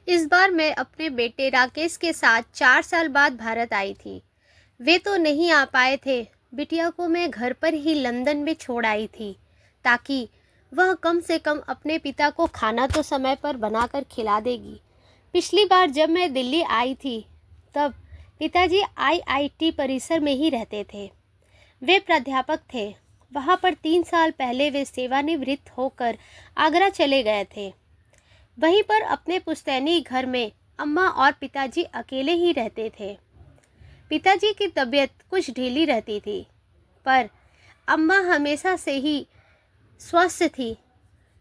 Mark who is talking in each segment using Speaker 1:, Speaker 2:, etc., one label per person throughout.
Speaker 1: इस बार मैं अपने बेटे राकेश के साथ 4 साल बाद भारत आई थी। वे तो नहीं आ पाए थे। बिटिया को मैं घर पर ही लंदन में छोड़ आई थी ताकि वह कम से कम अपने पिता को खाना तो समय पर बनाकर खिला देगी। पिछली बार जब मैं दिल्ली आई थी तब पिताजी आईआईटी परिसर में ही रहते थे। वे प्राध्यापक थे। वहाँ पर 3 साल पहले वे सेवानिवृत्त होकर आगरा चले गए थे। वहीं पर अपने पुश्तैनी घर में अम्मा और पिताजी अकेले ही रहते थे। पिताजी की तबीयत कुछ ढीली रहती थी, पर अम्मा हमेशा से ही स्वस्थ थी।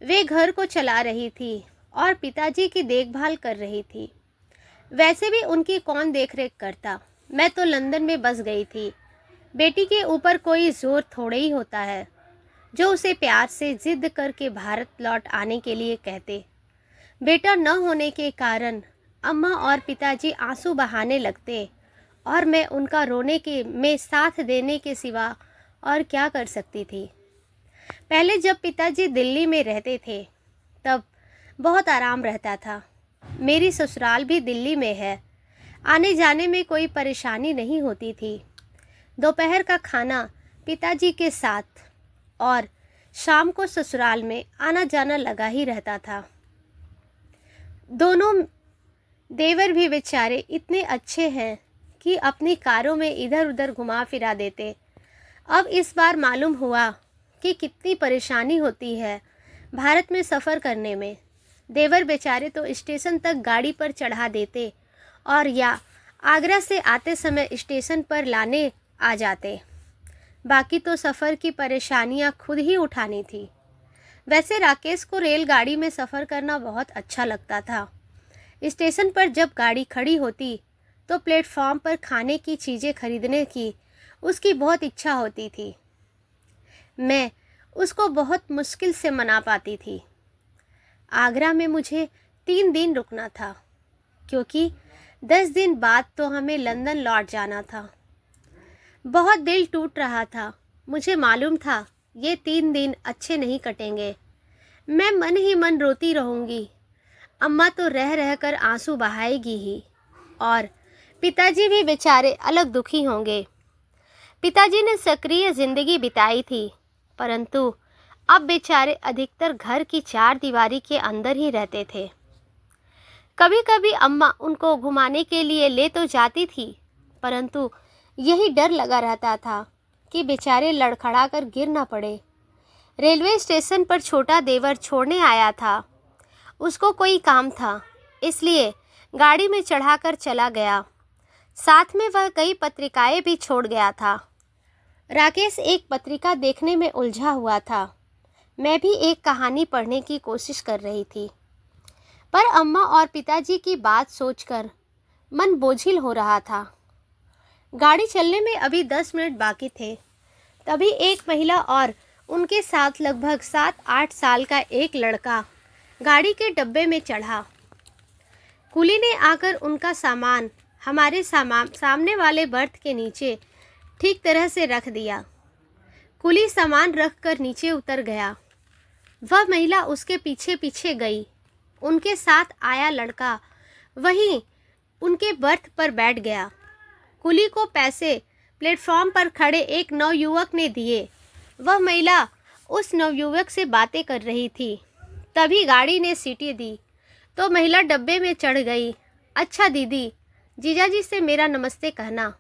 Speaker 1: वे घर को चला रही थी और पिताजी की देखभाल कर रही थी। वैसे भी उनकी कौन देखरेख करता। मैं तो लंदन में बस गई थी। बेटी के ऊपर कोई जोर थोड़े ही होता है जो उसे प्यार से जिद करके भारत लौट आने के लिए कहते। बेटा न होने के कारण अम्मा और पिताजी आंसू बहाने लगते और मैं उनका रोने के में साथ देने के सिवा और क्या कर सकती थी। पहले जब पिताजी दिल्ली में रहते थे तब बहुत आराम रहता था। मेरी ससुराल भी दिल्ली में है। आने जाने में कोई परेशानी नहीं होती थी। दोपहर का खाना पिताजी के साथ और शाम को ससुराल में आना जाना लगा ही रहता था। दोनों देवर भी बेचारे इतने अच्छे हैं कि अपनी कारों में इधर उधर घुमा फिरा देते। अब इस बार मालूम हुआ कि कितनी परेशानी होती है भारत में सफ़र करने में। देवर बेचारे तो स्टेशन तक गाड़ी पर चढ़ा देते और या आगरा से आते समय स्टेशन पर लाने आ जाते। बाकी तो सफ़र की परेशानियां खुद ही उठानी थी। वैसे राकेश को रेलगाड़ी में सफ़र करना बहुत अच्छा लगता था। स्टेशन पर जब गाड़ी खड़ी होती तो प्लेटफॉर्म पर खाने की चीज़ें खरीदने की उसकी बहुत इच्छा होती थी। मैं उसको बहुत मुश्किल से मना पाती थी। आगरा में मुझे 3 दिन रुकना था क्योंकि 10 दिन बाद तो हमें लंदन लौट जाना था। बहुत दिल टूट रहा था। मुझे मालूम था ये 3 दिन अच्छे नहीं कटेंगे। मैं मन ही मन रोती रहूँगी। अम्मा तो रह रह कर आंसू बहाएगी ही और पिताजी भी बेचारे अलग दुखी होंगे। पिताजी ने सक्रिय जिंदगी बिताई थी, परंतु अब बेचारे अधिकतर घर की 4 दीवारी के अंदर ही रहते थे। कभी कभी अम्मा उनको घुमाने के लिए ले तो जाती थी, परंतु यही डर लगा रहता था कि बेचारे लड़खड़ा कर गिर ना पड़े। रेलवे स्टेशन पर छोटा देवर छोड़ने आया था। उसको कोई काम था, इसलिए गाड़ी में चढ़ाकर चला गया। साथ में वह कई पत्रिकाएं भी छोड़ गया था। राकेश एक पत्रिका देखने में उलझा हुआ था। मैं भी एक कहानी पढ़ने की कोशिश कर रही थी, पर अम्मा और पिताजी की बात सोचकर मन बोझिल हो रहा था। गाड़ी चलने में अभी 10 मिनट बाकी थे। तभी एक महिला और उनके साथ लगभग 7-8 साल का एक लड़का गाड़ी के डब्बे में चढ़ा। कुली ने आकर उनका सामान हमारे सामने वाले बर्थ के नीचे ठीक तरह से रख दिया। कुली सामान रखकर नीचे उतर गया। वह महिला उसके पीछे पीछे गई। उनके साथ आया लड़का वहीं उनके बर्थ पर बैठ गया। कुली को पैसे प्लेटफॉर्म पर खड़े एक नवयुवक ने दिए। वह महिला उस नवयुवक से बातें कर रही थी। तभी गाड़ी ने सीटी दी तो महिला डब्बे में चढ़ गई। अच्छा दीदी, जीजाजी से मेरा नमस्ते कहना,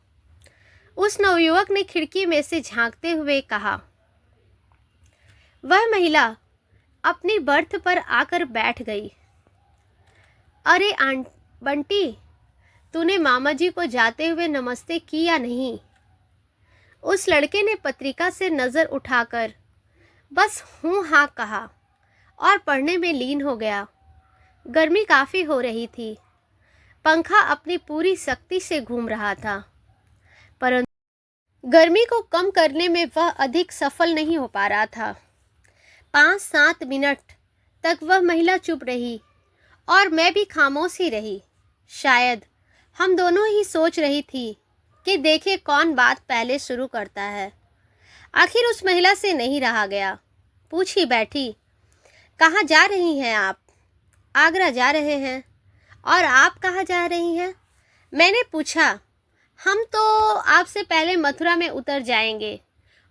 Speaker 1: उस नवयुवक ने खिड़की में से झांकते हुए कहा। वह महिला अपनी बर्थ पर आकर बैठ गई। अरे बंटी, तूने मामा जी को जाते हुए नमस्ते की या नहीं? उस लड़के ने पत्रिका से नज़र उठाकर बस हूँ हाँ कहा और पढ़ने में लीन हो गया। गर्मी काफ़ी हो रही थी। पंखा अपनी पूरी शक्ति से घूम रहा था, परंतु गर्मी को कम करने में वह अधिक सफल नहीं हो पा रहा था। 5-7 मिनट तक वह महिला चुप रही और मैं भी खामोश ही रही। शायद हम दोनों ही सोच रही थी कि देखे कौन बात पहले शुरू करता है। आखिर उस महिला से नहीं रहा गया। पूछ ही बैठी, कहाँ जा रही हैं आप? आगरा जा रहे हैं। और आप कहाँ जा रही हैं? मैंने पूछा। हम तो आपसे पहले मथुरा में उतर जाएंगे।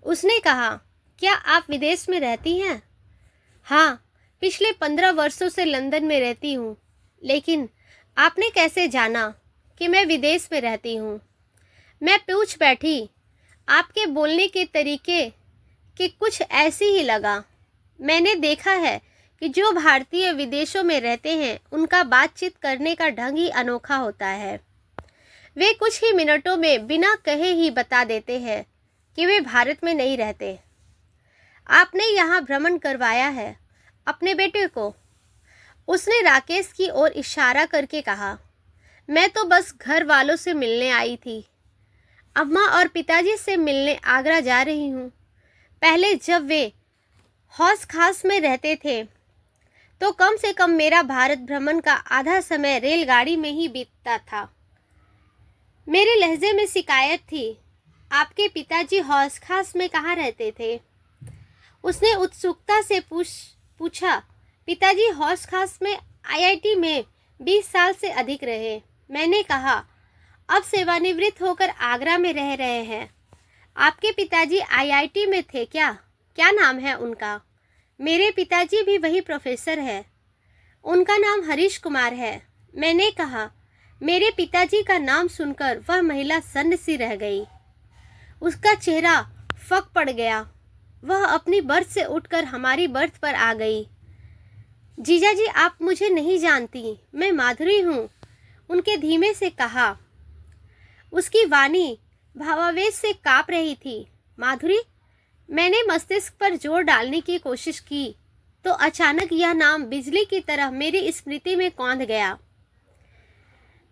Speaker 1: उसने कहा, क्या आप विदेश में रहती हैं? हाँ, पिछले 15 वर्षों से लंदन में रहती हूँ। लेकिन आपने कैसे जाना कि मैं विदेश में रहती हूँ? मैं पूछ बैठी। आपके बोलने के तरीके कि कुछ ऐसी ही लगा। मैंने देखा है कि जो भारतीय विदेशों में रहते हैं उनका बातचीत करने का ढंग ही अनोखा होता है। वे कुछ ही मिनटों में बिना कहे ही बता देते हैं कि वे भारत में नहीं रहते। आपने यहाँ भ्रमण करवाया है अपने बेटे को? उसने राकेश की ओर इशारा करके कहा। मैं तो बस घर वालों से मिलने आई थी। अम्मा और पिताजी से मिलने आगरा जा रही हूँ। पहले जब वे हौस खास में रहते थे तो कम से कम मेरा भारत भ्रमण का आधा समय रेलगाड़ी में ही बीतता था। मेरे लहजे में शिकायत थी। आपके पिताजी हौस खास में कहाँ रहते थे? उसने उत्सुकता से पूछा। पिताजी हौस खास में आईआईटी में 20 साल से अधिक रहे। मैंने कहा, अब सेवानिवृत्त होकर आगरा में रह रहे हैं। आपके पिताजी आईआईटी में थे क्या? क्या नाम है उनका? मेरे पिताजी भी वही प्रोफेसर है। उनका नाम हरीश कुमार है। मैंने कहा। मेरे पिताजी का नाम सुनकर वह महिला सन्न सी रह गई। उसका चेहरा फक पड़ गया। वह अपनी बर्थ से उठकर हमारी बर्थ पर आ गई। जीजाजी, आप मुझे नहीं जानती, मैं माधुरी हूँ, उनके धीमे से कहा। उसकी वाणी भावावेश से काँप रही थी। माधुरी? मैंने मस्तिष्क पर जोर डालने की कोशिश की तो अचानक यह नाम बिजली की तरह मेरी स्मृति में कौंध गया।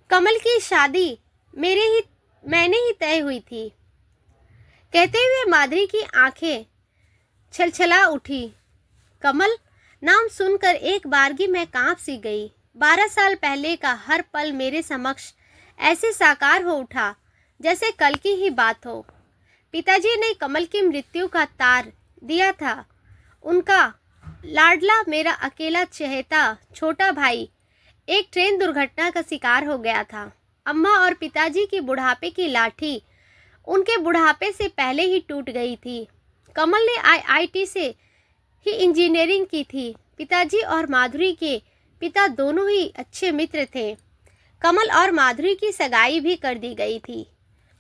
Speaker 1: कमल की शादी मैंने ही तय हुई थी। कहते हुए माधुरी की आंखें छलछला उठी। कमल नाम सुनकर एक बारगी मैं कांप सी गई। 12 साल पहले का हर पल मेरे समक्ष ऐसे साकार हो उठा जैसे कल की ही बात हो। पिताजी ने कमल की मृत्यु का तार दिया था। उनका लाडला मेरा अकेला चहेता छोटा भाई एक ट्रेन दुर्घटना का शिकार हो गया था। अम्मा और पिताजी की बुढ़ापे की लाठी उनके बुढ़ापे से पहले ही टूट गई थी। कमल ने आईआईटी से ही इंजीनियरिंग की थी। पिताजी और माधुरी के पिता दोनों ही अच्छे मित्र थे। कमल और माधुरी की सगाई भी कर दी गई थी।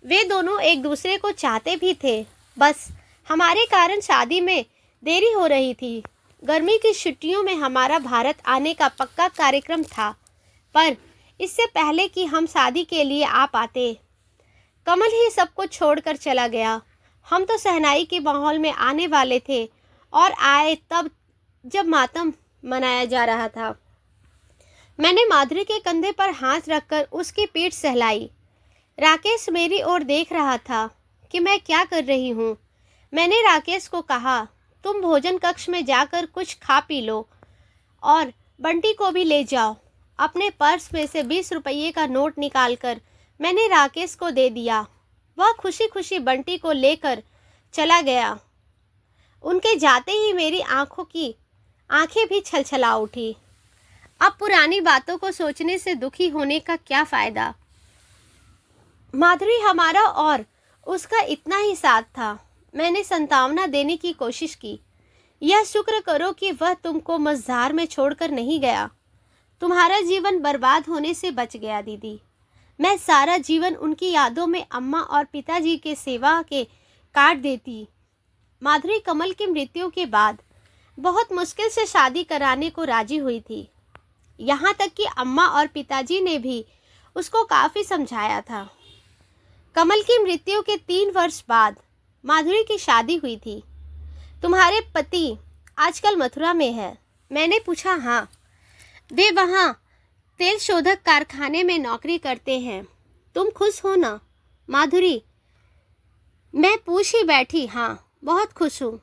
Speaker 1: वे दोनों एक दूसरे को चाहते भी थे। बस हमारे कारण शादी में देरी हो रही थी। गर्मी की छुट्टियों में हमारा भारत आने का पक्का कार्यक्रम था, पर इससे पहले कि हम शादी के लिए आ पाते कमल ही सबको छोड़कर चला गया। हम तो शहनाई के माहौल में आने वाले थे और आए तब जब मातम मनाया जा रहा था। मैंने माधुरी के कंधे पर हाथ रखकर उसकी पीठ सहलाई। राकेश मेरी ओर देख रहा था कि मैं क्या कर रही हूँ। मैंने राकेश को कहा, तुम भोजन कक्ष में जाकर कुछ खा पी लो और बंटी को भी ले जाओ। अपने पर्स में से 20 रुपये का नोट निकालकर मैंने राकेश को दे दिया। वह खुशी खुशी बंटी को लेकर चला गया। उनके जाते ही मेरी आंखें भी छलछला उठी। अब पुरानी बातों को सोचने से दुखी होने का क्या फ़ायदा। माधुरी हमारा और उसका इतना ही साथ था। मैंने सांत्वना देने की कोशिश की। यह शुक्र करो कि वह तुमको मझधार में छोड़कर नहीं गया। तुम्हारा जीवन बर्बाद होने से बच गया दीदी। मैं सारा जीवन उनकी यादों में अम्मा और पिताजी के सेवा के काट देती। माधुरी कमल की मृत्यु के बाद बहुत मुश्किल से शादी कराने को राजी हुई थी। यहाँ तक कि अम्मा और पिताजी ने भी उसको काफ़ी समझाया था। कमल की मृत्यु के 3 वर्ष बाद माधुरी की शादी हुई थी। तुम्हारे पति आजकल मथुरा में है? मैंने पूछा। हाँ, वे वहाँ तेल शोधक कारखाने में नौकरी करते हैं। तुम खुश हो ना माधुरी? मैं पूछ ही बैठी। हाँ, बहुत खुश हूँ।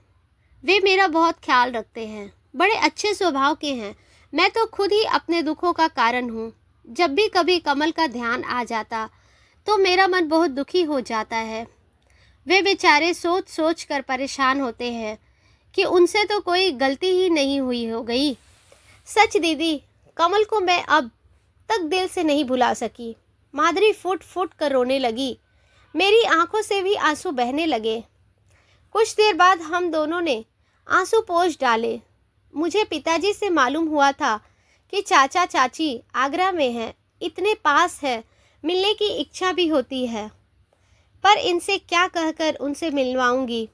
Speaker 1: वे मेरा बहुत ख्याल रखते हैं, बड़े अच्छे स्वभाव के हैं। मैं तो खुद ही अपने दुखों का कारण हूँ। जब भी कभी कमल का ध्यान आ जाता तो मेरा मन बहुत दुखी हो जाता है। वे बेचारे सोच सोच कर परेशान होते हैं कि उनसे तो कोई गलती ही नहीं हुई हो गई। सच दीदी, कमल को मैं अब तक दिल से नहीं भुला सकी। माधुरी फुट फुट कर रोने लगी। मेरी आंखों से भी आंसू बहने लगे। कुछ देर बाद हम दोनों ने आंसू पोंछ डाले। मुझे पिताजी से मालूम हुआ था कि चाचा चाची आगरा में हैं, इतने पास है, मिलने की इच्छा भी होती है, पर इनसे क्या कहकर उनसे मिलवाऊंगी,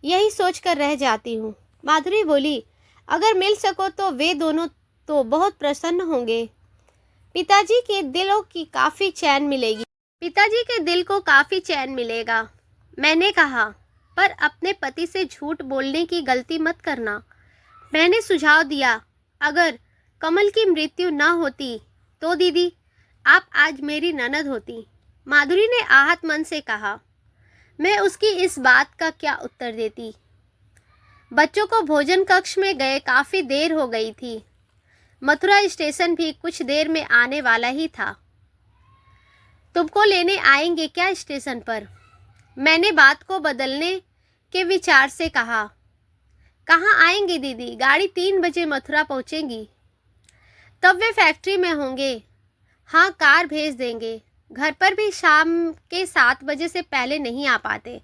Speaker 1: यही सोचकर रह जाती हूँ। माधुरी बोली, अगर मिल सको तो वे दोनों तो बहुत प्रसन्न होंगे। पिताजी के दिलों की काफ़ी चैन मिलेगी। पिताजी के दिल को काफ़ी चैन मिलेगा। मैंने कहा, पर अपने पति से झूठ बोलने की गलती मत करना। मैंने सुझाव दिया, अगर कमल की मृत्यु न होती तो दीदी आप आज मेरी ननद होती। माधुरी ने आहत मन से कहा। मैं उसकी इस बात का क्या उत्तर देती। बच्चों को भोजन कक्ष में गए काफ़ी देर हो गई थी। मथुरा स्टेशन भी कुछ देर में आने वाला ही था। तुमको लेने आएंगे क्या स्टेशन पर? मैंने बात को बदलने के विचार से कहा। कहाँ आएंगे दीदी, गाड़ी 3 बजे मथुरा पहुँचेगी। तब वे फैक्ट्री में होंगे। हाँ, कार भेज देंगे। घर पर भी शाम के 7 बजे से पहले नहीं आ पाते।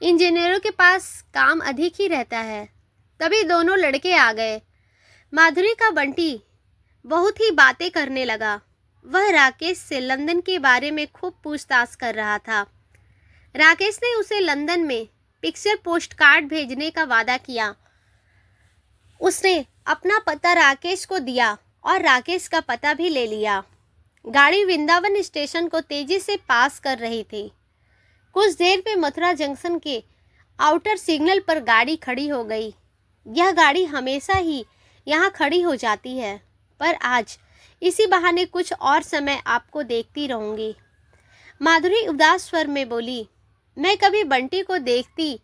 Speaker 1: इंजीनियरों के पास काम अधिक ही रहता है। तभी दोनों लड़के आ गए। माधुरी का बंटी बहुत ही बातें करने लगा। वह राकेश से लंदन के बारे में खूब पूछताछ कर रहा था। राकेश ने उसे लंदन में पिक्चर पोस्ट कार्ड भेजने का वादा किया। उसने अपना पता राकेश को दिया और राकेश का पता भी ले लिया। गाड़ी वृंदावन स्टेशन को तेजी से पास कर रही थी। कुछ देर में मथुरा जंक्शन के आउटर सिग्नल पर गाड़ी खड़ी हो गई। यह गाड़ी हमेशा ही यहाँ खड़ी हो जाती है, पर आज इसी बहाने कुछ और समय आपको देखती रहूँगी। माधुरी उदास स्वर में बोली। मैं कभी बंटी को देखती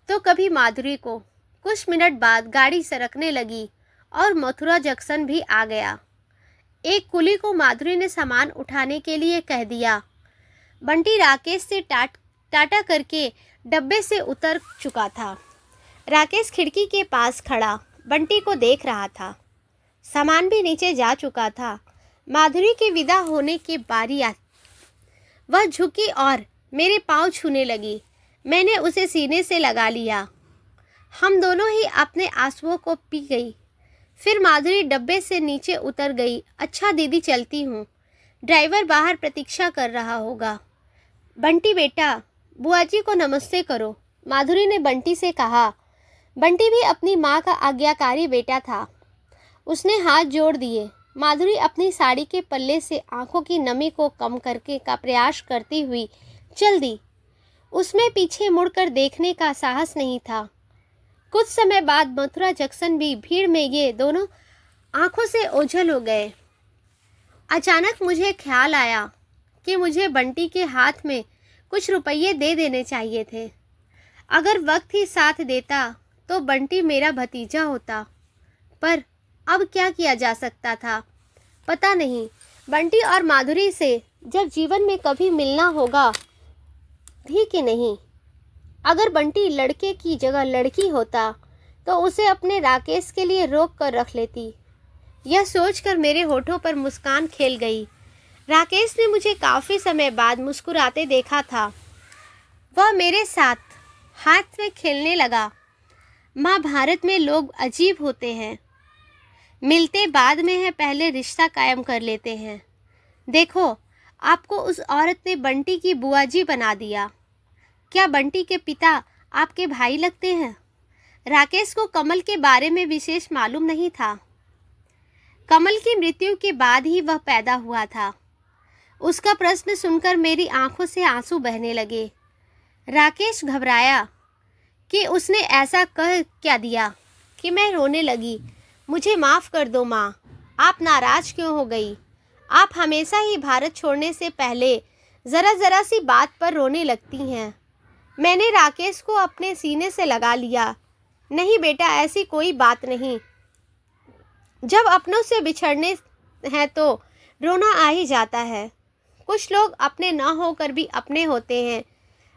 Speaker 1: तो कभी माधुरी को। कुछ मिनट बाद गाड़ी सरकने लगी और मथुरा जंक्शन भी आ गया। एक कुली को माधुरी ने सामान उठाने के लिए कह दिया। बंटी राकेश से टाटा करके डब्बे से उतर चुका था। राकेश खिड़की के पास खड़ा बंटी को देख रहा था। सामान भी नीचे जा चुका था। माधुरी के विदा होने की बारी आई। वह झुकी और मेरे पाँव छूने लगी। मैंने उसे सीने से लगा लिया। हम दोनों ही अपने आंसुओं को पी गई। फिर माधुरी डब्बे से नीचे उतर गई। अच्छा दीदी, चलती हूँ। ड्राइवर बाहर प्रतीक्षा कर रहा होगा। बंटी बेटा, बुआजी को नमस्ते करो, माधुरी ने बंटी से कहा। बंटी भी अपनी माँ का आज्ञाकारी बेटा था। उसने हाथ जोड़ दिए। माधुरी अपनी साड़ी के पल्ले से आंखों की नमी को कम करके का प्रयास करती हुई चल दी। उसमें पीछे मुड़कर देखने का साहस नहीं था। कुछ समय बाद मथुरा जंक्शन भी भीड़ में ये दोनों आंखों से ओझल हो गए। अचानक मुझे ख्याल आया कि मुझे बंटी के हाथ में कुछ रुपये दे देने चाहिए थे। अगर वक्त ही साथ देता तो बंटी मेरा भतीजा होता, पर अब क्या किया जा सकता था पता नहीं। बंटी और माधुरी से जब जीवन में कभी मिलना होगा भी कि नहीं। अगर बंटी लड़के की जगह लड़की होता तो उसे अपने राकेश के लिए रोक कर रख लेती। यह सोचकर मेरे होठों पर मुस्कान खेल गई। राकेश ने मुझे काफ़ी समय बाद मुस्कुराते देखा था। वह मेरे साथ हाथ में खेलने लगा। माँ, भारत में लोग अजीब होते हैं, मिलते बाद में है, पहले रिश्ता कायम कर लेते हैं। देखो, आपको उस औरत ने बंटी की बुआजी बना दिया। क्या बंटी के पिता आपके भाई लगते हैं? राकेश को कमल के बारे में विशेष मालूम नहीं था। कमल की मृत्यु के बाद ही वह पैदा हुआ था। उसका प्रश्न सुनकर मेरी आंखों से आंसू बहने लगे। राकेश घबराया कि उसने ऐसा कह क्या दिया कि मैं रोने लगी। मुझे माफ़ कर दो माँ, आप नाराज़ क्यों हो गई? आप हमेशा ही भारत छोड़ने से पहले ज़रा सी बात पर रोने लगती हैं। मैंने राकेश को अपने सीने से लगा लिया। नहीं बेटा, ऐसी कोई बात नहीं। जब अपनों से बिछड़ने हैं तो रोना आ ही जाता है। कुछ लोग अपने ना होकर भी अपने होते हैं।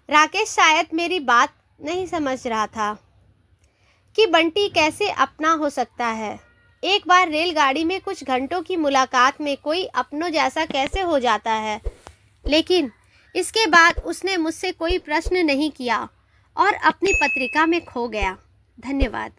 Speaker 1: राकेश शायद मेरी बात नहीं समझ रहा था कि बंटी कैसे अपना हो सकता है। एक बार रेलगाड़ी में कुछ घंटों की मुलाकात में कोई अपनों जैसा कैसे हो जाता है। लेकिन इसके बाद उसने मुझसे कोई प्रश्न नहीं किया और अपनी पत्रिका में खो गया। धन्यवाद।